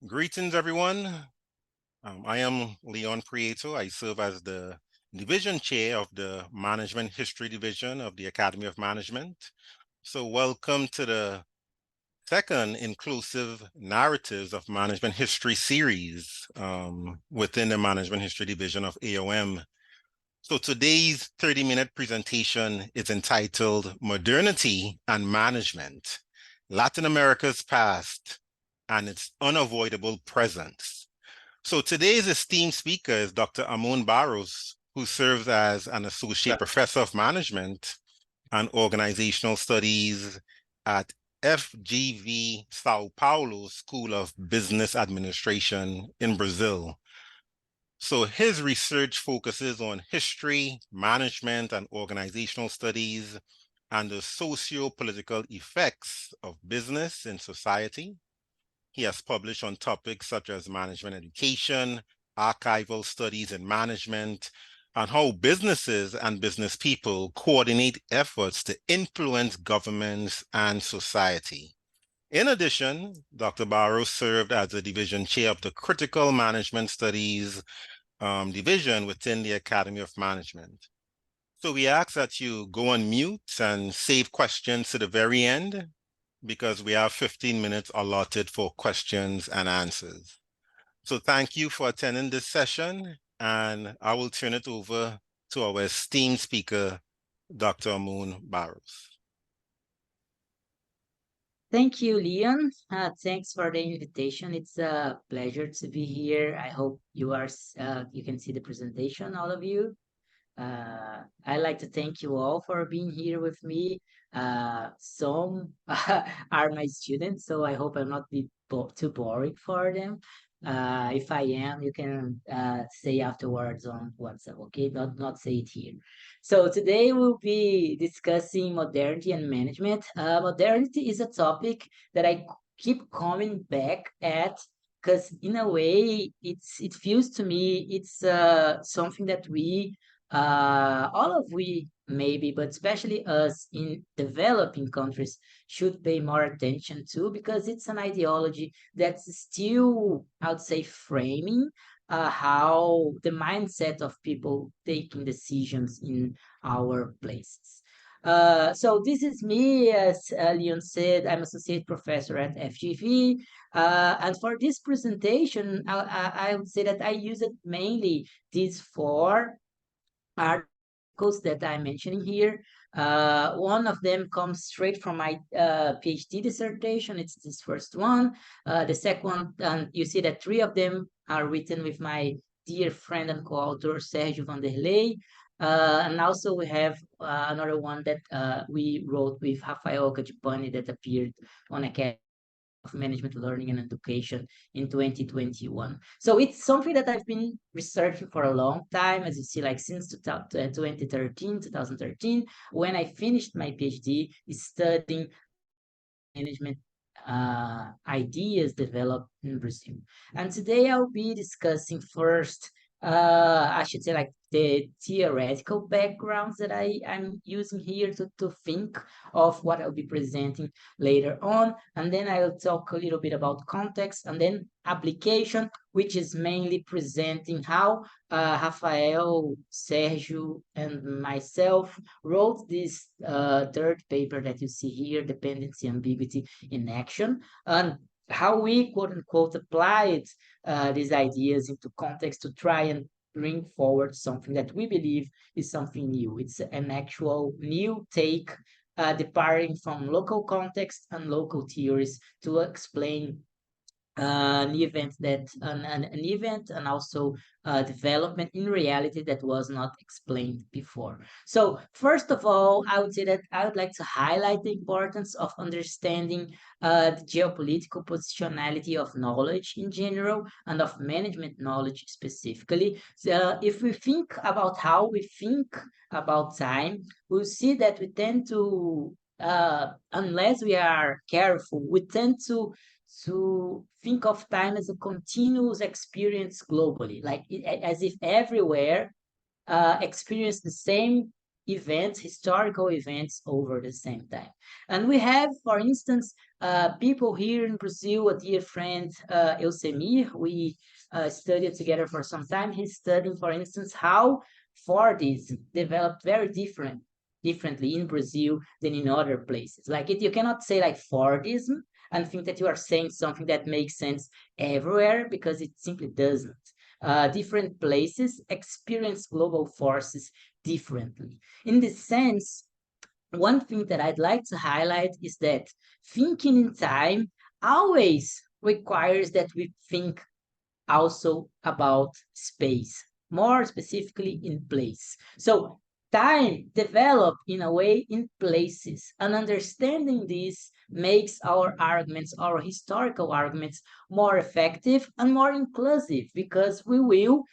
Greetings, everyone. I am Leon Prieto. I serve as the Division Chair of the Management History Division of the Academy of Management. So welcome to the second Inclusive Narratives of Management History series within the Management History Division of AOM. So today's 30-minute presentation is entitled Modernity and Management, Latin America's Past and its Unavoidable Present. So today's esteemed speaker is Dr. Amon Barros, who serves as an associate professor of management and organizational studies at FGV Sao Paulo School of Business Administration in Brazil. So his research focuses on history, management, and organizational studies, and the socio-political effects of business in society. He has published on topics such as management education, archival studies in management, and how businesses and business people coordinate efforts to influence governments and society. In addition, Dr. Barros served as the division chair of the Critical Management Studies division within the Academy of Management. So we ask that you go on mute and save questions to the very end, because we have 15 minutes allotted for questions and answers. So thank you for attending this session, and I will turn it over to our esteemed speaker, Dr. Amon Barros. Thank you, Leon. Thanks for the invitation. It's a pleasure to be here. I hope you can see the presentation, all of you. I'd like to thank you all for being here with me. Some are my students, so I hope I'm not too boring for them. If I am, you can say afterwards on WhatsApp, okay? Not say it here. So today we'll be discussing modernity and management. Modernity is a topic that I keep coming back at because in a way it feels to me it's something that we all of we maybe, but especially us in developing countries should pay more attention to because it's an ideology that's still, I would say, framing how the mindset of people taking decisions in our places. So this is me, as Leon said, I'm associate professor at FGV. And for this presentation, I would say that I use it mainly these four articles that I'm mentioning here. One of them comes straight from my PhD dissertation. It's this first one. The second one, you see that three of them are written with my dear friend and co-author Sergio Vanderlei. And also we have another one that we wrote with Rafael Cajipani that appeared on Academy of Management Learning and Education in 2021. So it's something that I've been researching for a long time, as you see, like since 2013, when I finished my PhD, studying management ideas developed in Brazil. And today I'll be discussing first, I should say, like the theoretical backgrounds that I'm using here to think of what I'll be presenting later on. And then I'll talk a little bit about context and then application, which is mainly presenting how Rafael, Sergio, and myself wrote this third paper that you see here, Dependency, Ambiguity in Action, and how we, quote unquote, applied these ideas into context to try and bring forward something that we believe is something new. It's an actual new take, departing from local context and local theories to explain an event and also development in reality that was not explained before. So first of all, I would say that I would like to highlight the importance of understanding the geopolitical positionality of knowledge in general and of management knowledge specifically. So if we think about how we think about time, we'll see that we tend to unless we are careful, we tend to think of time as a continuous experience globally, like as if everywhere experience the same events, historical events over the same time. And we have, for instance, people here in Brazil, a dear friend, Eusemir, we studied together for some time. He's studying, for instance, how Fordism developed very differently in Brazil than in other places. Like you cannot say like Fordism and think that you are saying something that makes sense everywhere, because it simply doesn't. Different places experience global forces differently. In this sense, one thing that I'd like to highlight is that thinking in time always requires that we think also about space, more specifically in place. So time develop in a way in places, and understanding this makes our arguments, our historical arguments, more effective and more inclusive, because we will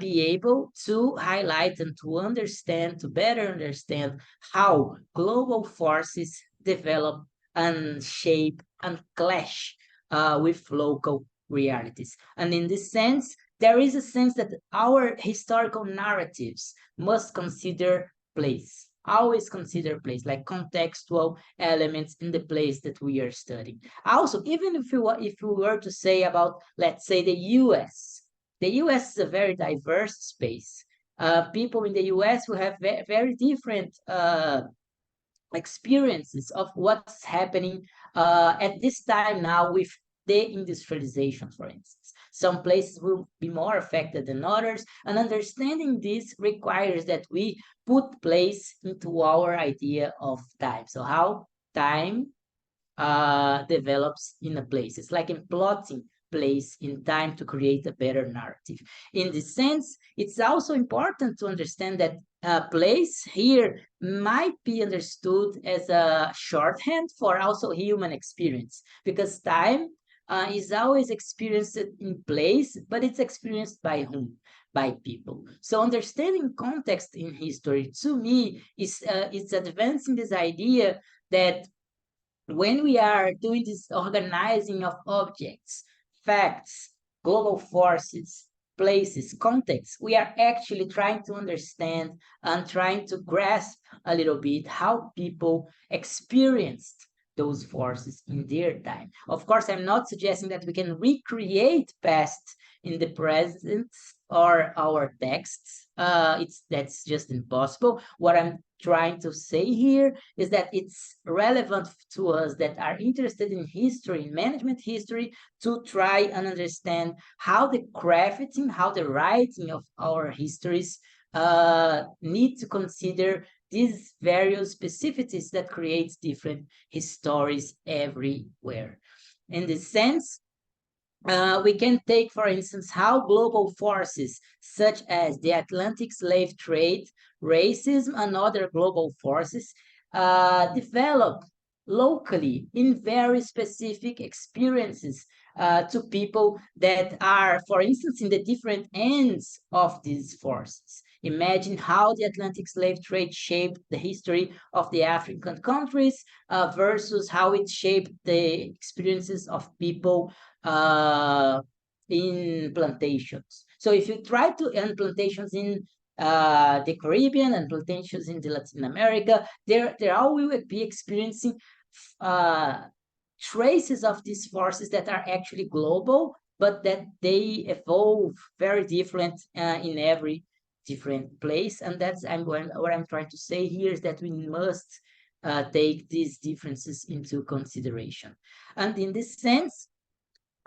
be able to highlight and to understand, to better understand how global forces develop and shape and clash with local realities. And in this sense, there is a sense that our historical narratives must consider place, always consider place, like contextual elements in the place that we are studying. Also, even if we were to say about, let's say, the US is a very diverse space. People in the US will have very different experiences of what's happening at this time now with deindustrialization, for instance. Some places will be more affected than others, and understanding this requires that we put place into our idea of time. So how time develops in a place. It's like in plotting place in time to create a better narrative. In this sense, it's also important to understand that place here might be understood as a shorthand for also human experience, because time is always experienced in place, but it's experienced by whom? By people. So understanding context in history, to me, is it's advancing this idea that when we are doing this organizing of objects, facts, global forces, places, contexts, we are actually trying to understand and trying to grasp a little bit how people experienced those forces in their time. Of course, I'm not suggesting that we can recreate past in the present or our texts. That's just impossible. What I'm trying to say here is that it's relevant to us that are interested in history, in management history, to try and understand how the crafting, how the writing of our histories need to consider these various specificities that creates different histories everywhere. In this sense, we can take, for instance, how global forces such as the Atlantic slave trade, racism, and other global forces develop locally in very specific experiences to people that are, for instance, in the different ends of these forces. Imagine how the Atlantic slave trade shaped the history of the African countries versus how it shaped the experiences of people in plantations. So if you try to end plantations in the Caribbean and plantations in the Latin America, there all will be experiencing traces of these forces that are actually global, but that they evolve very different in every different place. And that's what I'm trying to say here is that we must take these differences into consideration. And in this sense,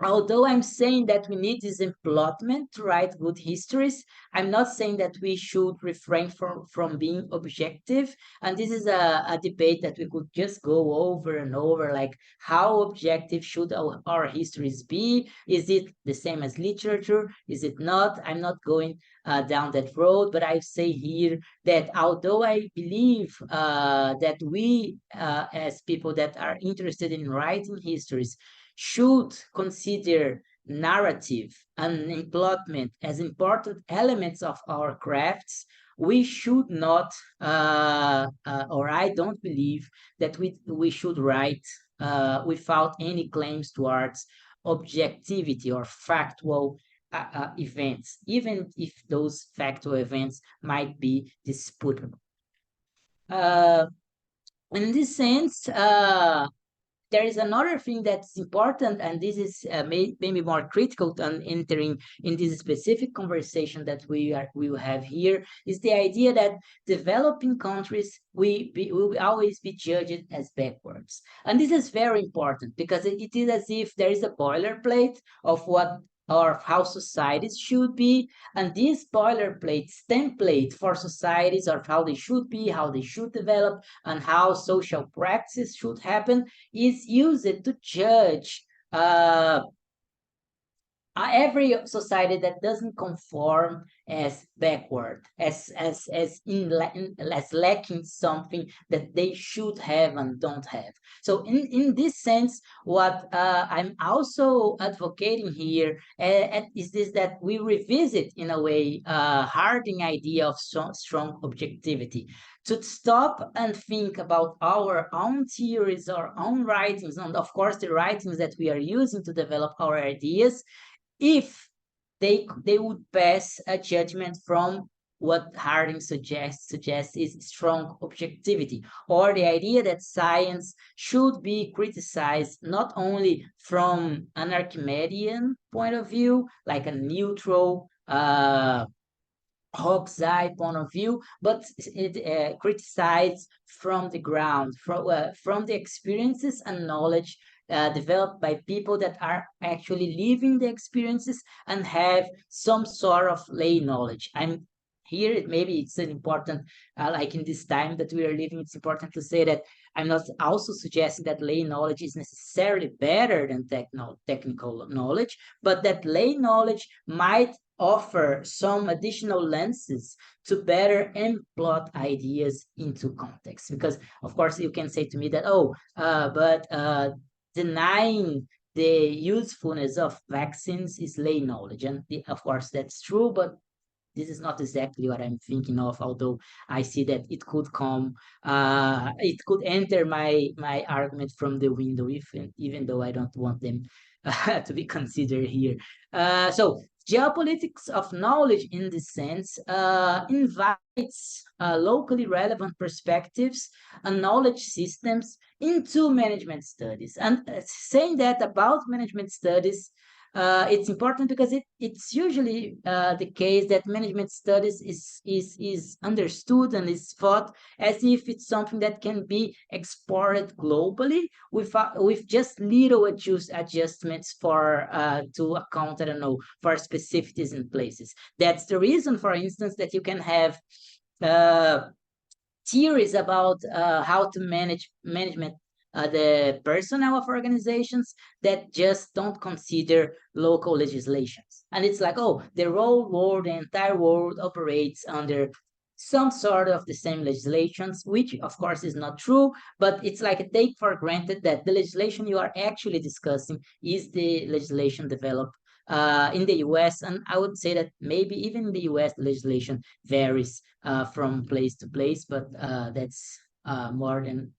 although I'm saying that we need this employment to write good histories, I'm not saying that we should refrain from being objective. And this is a debate that we could just go over and over, like how objective should our histories be? Is it the same as literature? Is it not? I'm not going down that road, but I say here that although I believe that we, as people that are interested in writing histories, should consider narrative and employment as important elements of our crafts, we should not, or I don't believe that we should write without any claims towards objectivity or factual events, even if those factual events might be disputable. In this sense, there is another thing that's important, and this is maybe more critical than entering in this specific conversation that we will have here, is the idea that developing countries will always be judged as backwards. And this is very important because it is as if there is a boilerplate of what or how societies should be, and this boilerplate template for societies of how they should be, how they should develop, and how social practice should happen is used to judge every society that doesn't conform as backward, as lacking something that they should have and don't have. So in this sense, what I'm also advocating here is this, that we revisit in a way hardening idea of strong objectivity, to stop and think about our own theories, our own writings, and of course the writings that we are using to develop our ideas, if they would pass a judgment from what Harding suggests is strong objectivity, or the idea that science should be criticized not only from an Archimedean point of view, like a neutral hawk's eye point of view, but it criticized from the ground, from the experiences and knowledge developed by people that are actually living the experiences and have some sort of lay knowledge. I'm here, maybe it's an important, like in this time that we are living, it's important to say that I'm not also suggesting that lay knowledge is necessarily better than technical knowledge, but that lay knowledge might offer some additional lenses to better plot ideas into context. Because, of course, you can say to me that, oh, but denying the usefulness of vaccines is lay knowledge. And of course, that's true, but this is not exactly what I'm thinking of, although I see that it could come, it could enter my argument from the window, even though I don't want them to be considered here. So geopolitics of knowledge in this sense invites locally relevant perspectives and knowledge systems into management studies. And saying that about management studies, it's important because it's usually the case that management studies is understood and is thought as if it's something that can be exported globally with just little adjustments for to account, I don't know, for specificities in places. That's the reason, for instance, that you can have theories about how to management the personnel of organizations that just don't consider local legislations. And it's like, oh, the whole world, the entire world operates under some sort of the same legislations, which of course is not true, but it's like a take for granted that the legislation you are actually discussing is the legislation developed in the US. And I would say that maybe even in the US, the legislation varies from place to place, but that's more than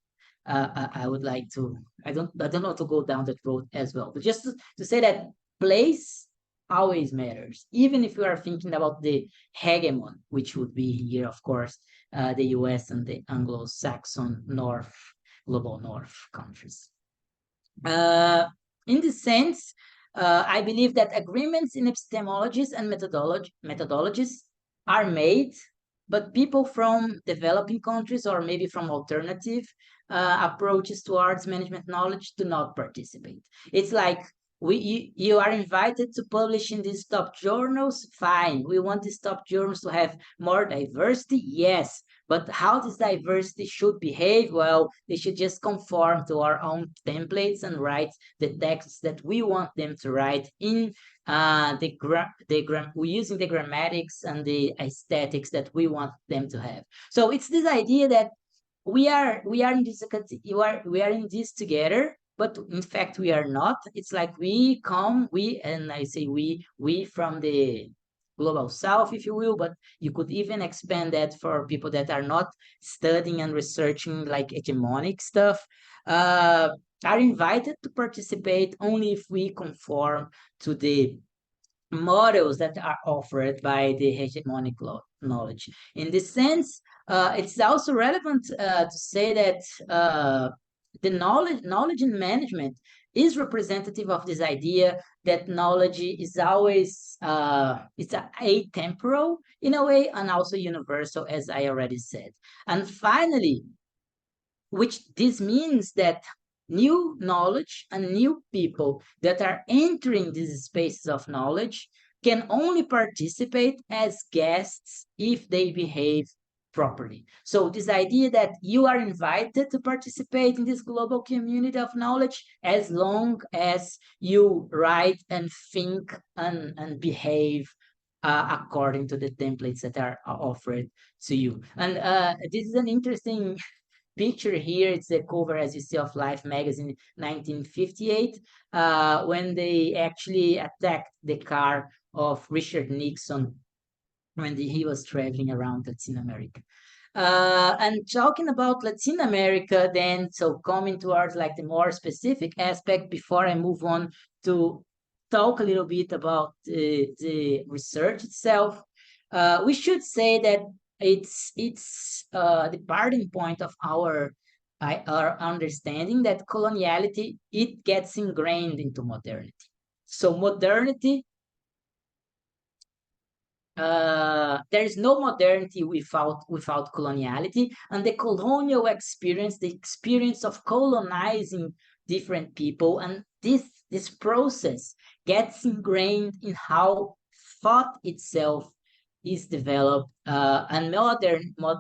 I would like to. I don't know to go down that road as well. But just to say that place always matters, even if we are thinking about the hegemon, which would be here, of course, the US and the Anglo-Saxon North, global North countries. In this sense, I believe that agreements in epistemologies and methodologies are made, but people from developing countries or maybe from alternative approaches towards management knowledge do not participate. It's like you are invited to publish in these top journals. Fine, we want these top journals to have more diversity. Yes, but how this diversity should behave? Well, they should just conform to our own templates and write the texts that we want them to write in using the grammatics and the aesthetics that we want them to have. So it's this idea that we are in this we are in this together, but in fact we are not. It's like we and I say we from the global south, if you will, but you could even expand that for people that are not studying and researching like hegemonic stuff, are invited to participate only if we conform to the models that are offered by the hegemonic knowledge. In this sense, it's also relevant to say that the knowledge in management is representative of this idea that knowledge is always it's atemporal in a way and also universal, as I already said. And finally, which this means that new knowledge and new people that are entering these spaces of knowledge can only participate as guests if they behave properly. So this idea that you are invited to participate in this global community of knowledge as long as you write and think and behave according to the templates that are offered to you. And this is an interesting picture here. It's a cover, as you see, of Life magazine 1958, when they actually attacked the car of Richard Nixon when he was traveling around Latin America. And talking about Latin America, then, so coming towards like the more specific aspect before I move on to talk a little bit about the research itself, we should say that it's the starting point of our understanding that coloniality, it gets ingrained into modernity. So modernity, there is no modernity without coloniality, and the colonial experience, the experience of colonizing different people, and this process gets ingrained in how thought itself is developed, and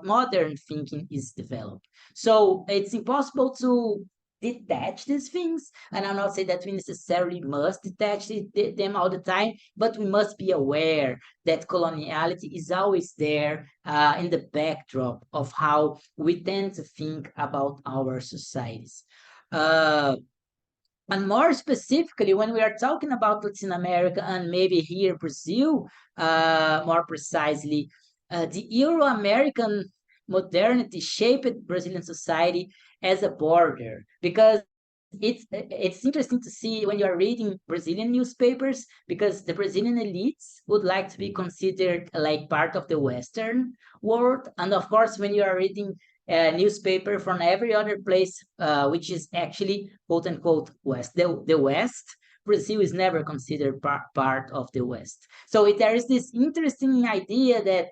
modern thinking is developed. So it's impossible to detach these things, and I'm not saying that we necessarily must detach them all the time, but we must be aware that coloniality is always there in the backdrop of how we tend to think about our societies. And more specifically, when we are talking about Latin America and maybe here Brazil, more precisely, the Euro-American modernity shaped Brazilian society as a border, because it's interesting to see when you are reading Brazilian newspapers, because the Brazilian elites would like to be considered like part of the Western world, and of course when you are reading a newspaper from every other place, which is actually quote unquote West, the West, Brazil is never considered part of the West. So there is this interesting idea that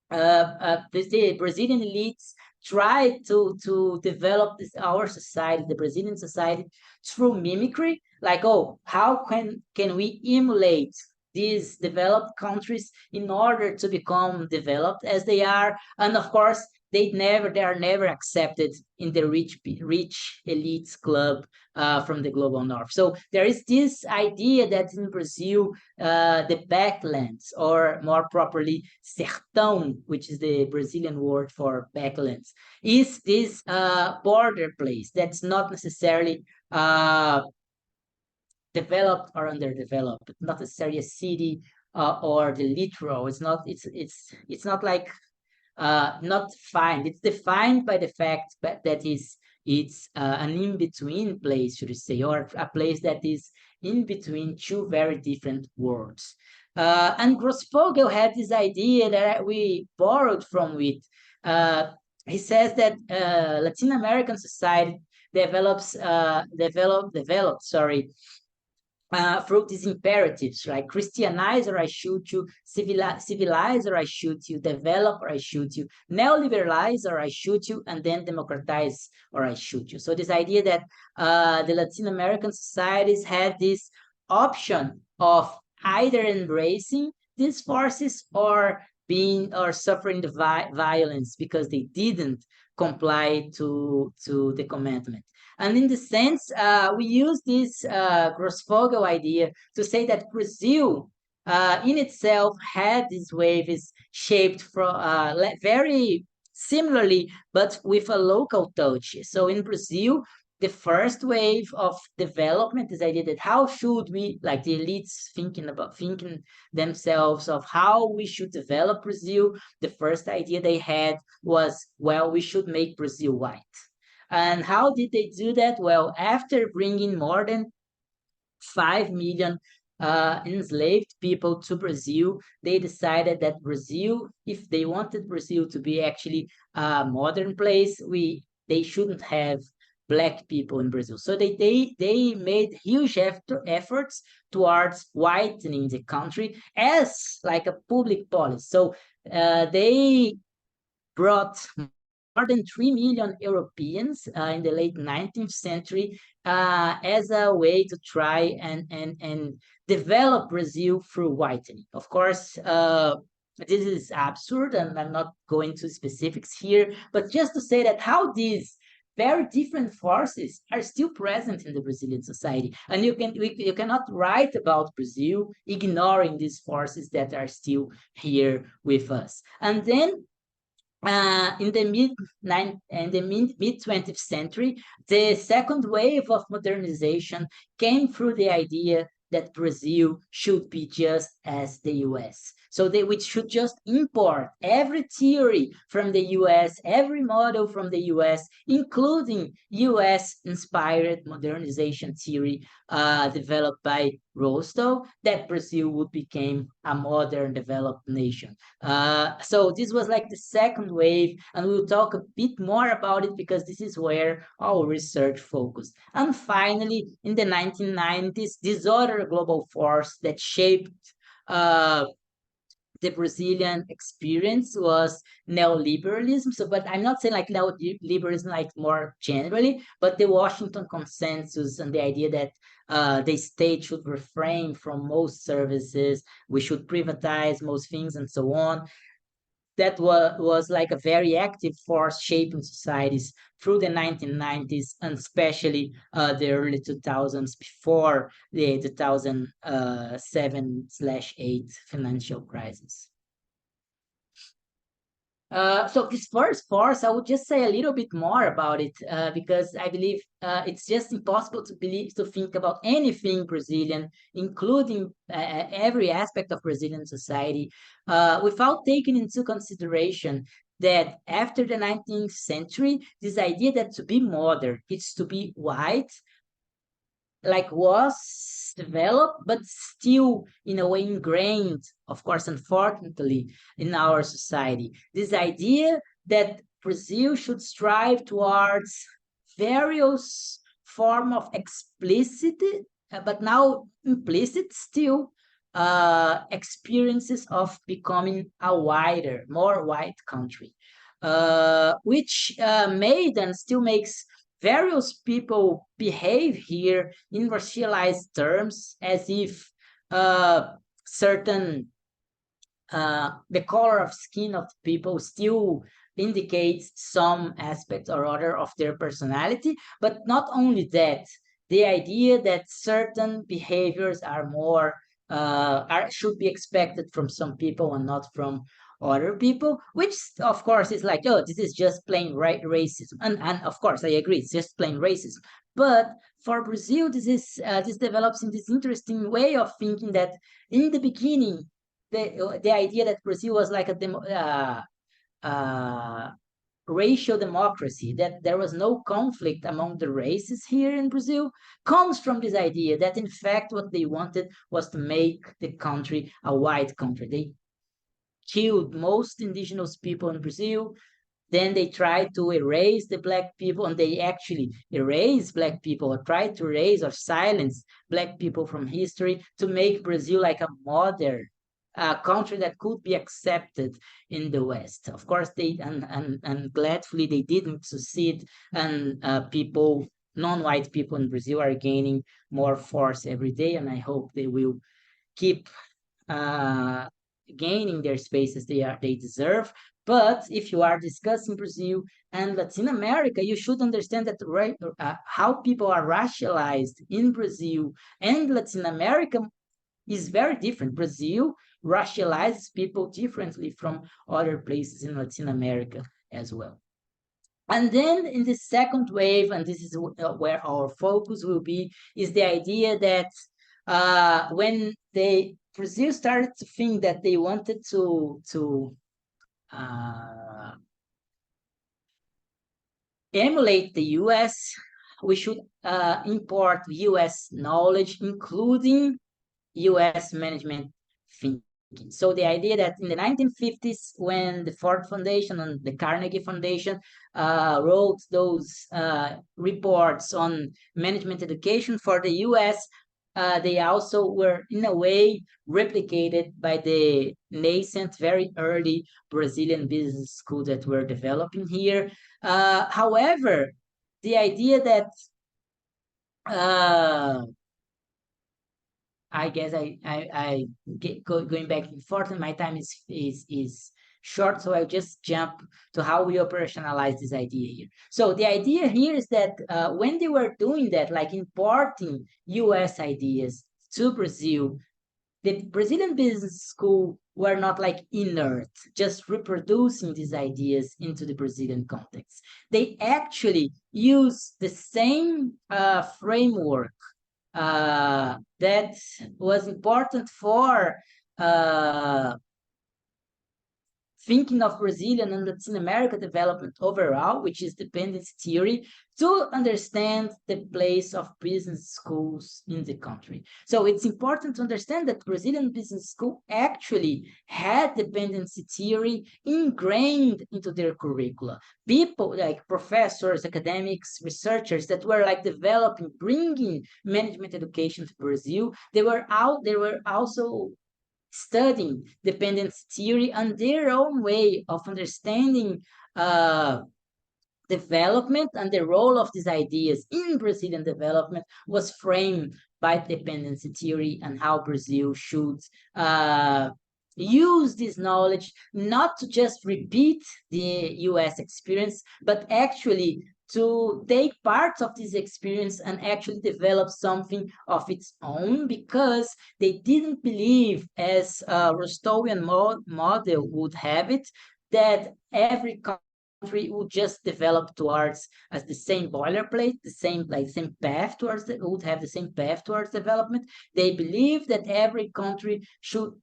the Brazilian elites try to develop our society, the Brazilian society, through mimicry. Like, oh, how can we emulate these developed countries in order to become developed as they are? And of course, they are never accepted in the rich elites club from the global north. So there is this idea that in Brazil, the backlands, or more properly, sertão, which is the Brazilian word for backlands, is this border place that's not necessarily developed or underdeveloped, not necessarily a city or the littoral. It's not like not defined. It's defined by the fact that it's an in-between place, should we say, or a place that is in between two very different worlds. And Grossfogel had this idea that we borrowed from it. He says that Latin American society develops, through these imperatives, right? Christianize or I shoot you, civilize or I shoot you, develop or I shoot you, neoliberalize or I shoot you, and then democratize or I shoot you. So this idea that the Latin American societies had this option of either embracing these forces or suffering the violence because they didn't comply to the commandment. And in the sense, we use this Grossfogel idea to say that Brazil in itself had these waves shaped from very similarly, but with a local touch. So in Brazil, the first wave of development is the idea that how should we, like the elites thinking themselves of how we should develop Brazil. The first idea they had was, well, we should make Brazil white. And how did they do that? Well, after bringing more than 5 million enslaved people to Brazil, they decided that Brazil, if they wanted Brazil to be actually a modern place, they shouldn't have black people in Brazil. So they made huge efforts towards whitening the country as like a public policy. So they brought more than 3 million Europeans in the late 19th century as a way to try and develop Brazil through whitening. Of course, this is absurd, and I'm not going to specifics here, but just to say that how these very different forces are still present in the Brazilian society, and you cannot write about Brazil ignoring these forces that are still here with us. And then in the mid 20th century, the second wave of modernization came through the idea that Brazil should be just as the US. So we should just import every theory from the US, every model from the US, including US-inspired modernization theory developed by Rostow, that Brazil would become a modern developed nation. So this was like the second wave, and we'll talk a bit more about it because this is where our research focused. And finally, in the 1990s, this other global force that shaped the Brazilian experience was neoliberalism. So, but I'm not saying like neoliberalism like more generally, but the Washington Consensus and the idea that the state should refrain from most services, we should privatize most things, and so on. That was like a very active force shaping societies through the 1990s, and especially the early 2000s before the 2007/8 financial crisis. So this first force, I would just say a little bit more about it because I believe it's just impossible to think about anything Brazilian, including every aspect of Brazilian society, without taking into consideration that after the 19th century, this idea that to be modern, it's to be white, like was developed, but still in a way ingrained, of course, unfortunately, in our society. This idea that Brazil should strive towards various form of explicit, but now implicit still, experiences of becoming a wider, more white country, which made and still makes various people behave here in racialized terms as if certain the color of skin of people still indicates some aspect or other of their personality, but not only that, the idea that certain behaviors are more should be expected from some people and not from other people, which of course is like, oh, this is just plain racism, and of course I agree, it's just plain racism. But for Brazil, this develops in this interesting way of thinking that in the beginning, the idea that Brazil was like a racial democracy, that there was no conflict among the races here in Brazil, comes from this idea that in fact what they wanted was to make the country a white country. They killed most indigenous people in Brazil. Then they tried to erase the black people, and they actually erased black people, or tried to erase or silence black people from history to make Brazil like a modern country that could be accepted in the West. Of course, they and gladfully they didn't succeed, and non-white people in Brazil are gaining more force every day, and I hope they will keep uh, gaining their spaces they deserve. But if you are discussing Brazil and Latin America, you should understand that how people are racialized in Brazil and Latin America is very different. Brazil racializes people differently from other places in Latin America as well. And then in the second wave, and this is where our focus will be, is the idea that when Brazil started to think that they wanted to emulate the US, we should import US knowledge, including US management thinking. So the idea that in the 1950s, when the Ford Foundation and the Carnegie Foundation wrote those reports on management education for the US, they also were, in a way, replicated by the nascent, very early Brazilian business school that we're developing here. However, the idea that I guess I going back and forth, and my time is short, so I'll just jump to how we operationalize this idea here. So the idea here is that when they were doing that, like importing U.S. ideas to Brazil, the Brazilian business school were not like inert, just reproducing these ideas into the Brazilian context. They actually use the same framework that was important for thinking of Brazilian and Latin America development overall, which is dependency theory, to understand the place of business schools in the country. So it's important to understand that Brazilian business school actually had dependency theory ingrained into their curricula. People like professors, academics, researchers that were like developing, bringing management education to Brazil, they were also studying dependency theory and their own way of understanding development, and the role of these ideas in Brazilian development was framed by dependency theory and how Brazil should use this knowledge not to just repeat the US experience, but actually to take parts of this experience and actually develop something of its own, because they didn't believe, as Rostowian model would have it, that every country would just develop towards as the same boilerplate, the same path towards would have the same path towards development. They believe that every country should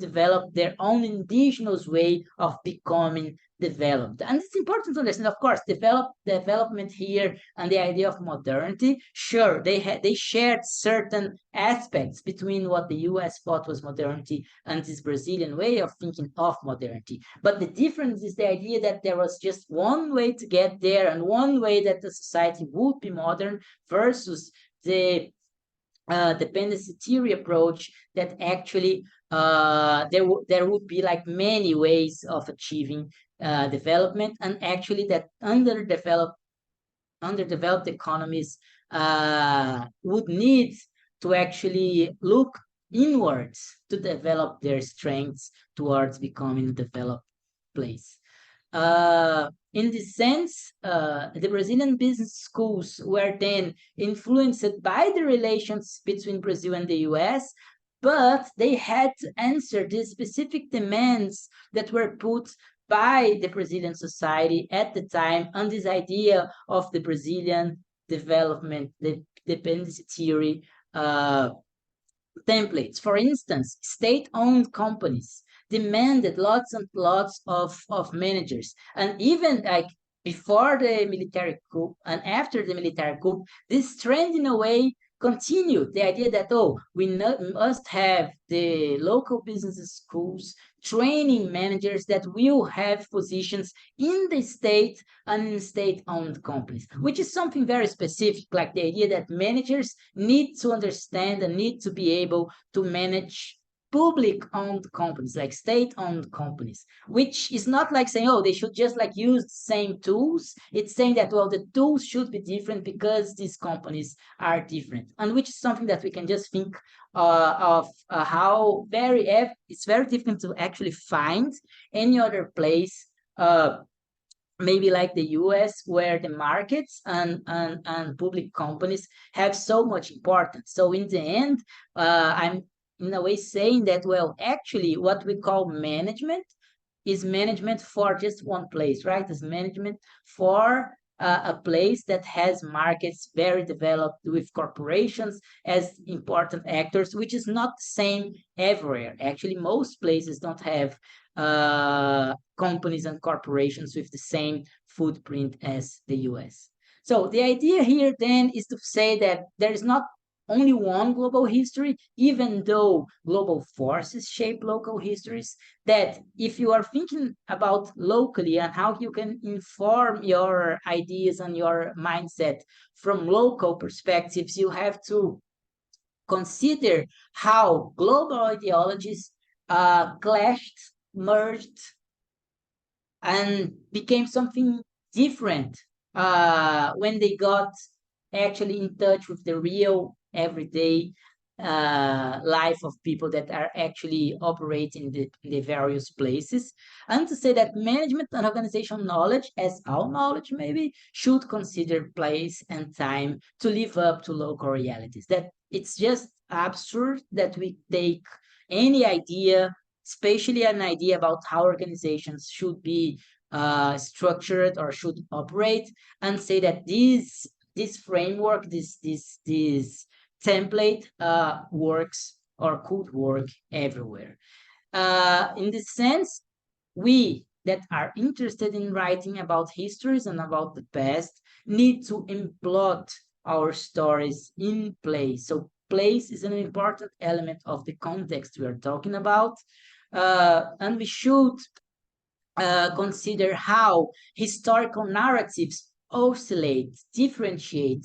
develop their own indigenous way of becoming developed. And it's important to understand, of course, development here and the idea of modernity. Sure, they shared certain aspects between what the US thought was modernity and this Brazilian way of thinking of modernity. But the difference is the idea that there was just one way to get there and one way that the society would be modern versus the dependency theory approach that actually there would be like many ways of achieving development, and actually that underdeveloped economies would need to actually look inwards to develop their strengths towards becoming a developed place. In this sense, the Brazilian business schools were then influenced by the relations between Brazil and the US, but they had to answer the specific demands that were put by the Brazilian society at the time on this idea of the Brazilian development, the dependency theory templates. For instance, state-owned companies demanded lots and lots of managers. And even like before the military coup and after the military coup, this trend in a way continued. The idea that, oh, we must have the local business schools training managers that will have positions in the state and in state-owned companies, which is something very specific, like the idea that managers need to understand and need to be able to manage public-owned companies, like state-owned companies, which is not like saying, oh, they should just like use the same tools. It's saying that, well, the tools should be different because these companies are different, and which is something that we can just think of how it's very difficult to actually find any other place, maybe like the US, where the markets and public companies have so much importance. So in the end, I'm in a way saying that, well, actually what we call management is management for just one place, right? It's management for a place that has markets very developed with corporations as important actors, which is not the same everywhere. Actually, most places don't have companies and corporations with the same footprint as the US. So the idea here then is to say that there is not only one global history, even though global forces shape local histories, that if you are thinking about locally and how you can inform your ideas and your mindset from local perspectives, you have to consider how global ideologies clashed, merged, and became something different when they got actually in touch with the real everyday life of people that are actually operating the various places. And to say that management and organizational knowledge, as all knowledge maybe, should consider place and time to live up to local realities. That it's just absurd that we take any idea, especially an idea about how organizations should be structured or should operate, and say that this framework, this template works or could work everywhere. In this sense, we that are interested in writing about histories and about the past need to implode our stories in place. So place is an important element of the context we are talking about. And we should consider how historical narratives oscillate, differentiate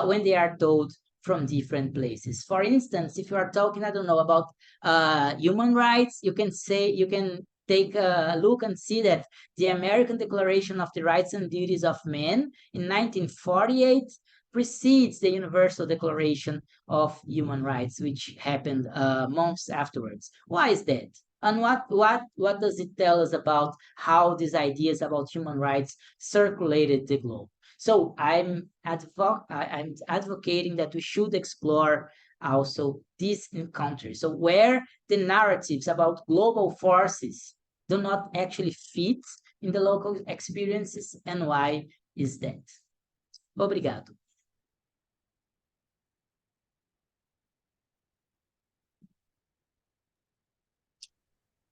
when they are told from different places. For instance, if you are talking, I don't know, about human rights, you can say, you can take a look and see that the American Declaration of the Rights and Duties of Man in 1948 precedes the Universal Declaration of Human Rights, which happened months afterwards. Why is that? And what does it tell us about how these ideas about human rights circulated the globe? So I'm advocating that we should explore also these encounters. So where the narratives about global forces do not actually fit in the local experiences, and why is that? Obrigado.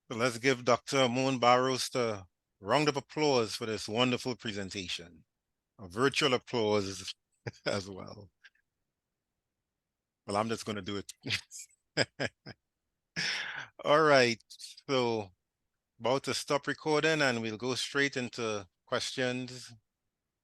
So let's give Dr. Amon Barros a round of applause for this wonderful presentation. A virtual applause as well. Well, I'm just going to do it. All right. So about to stop recording and we'll go straight into questions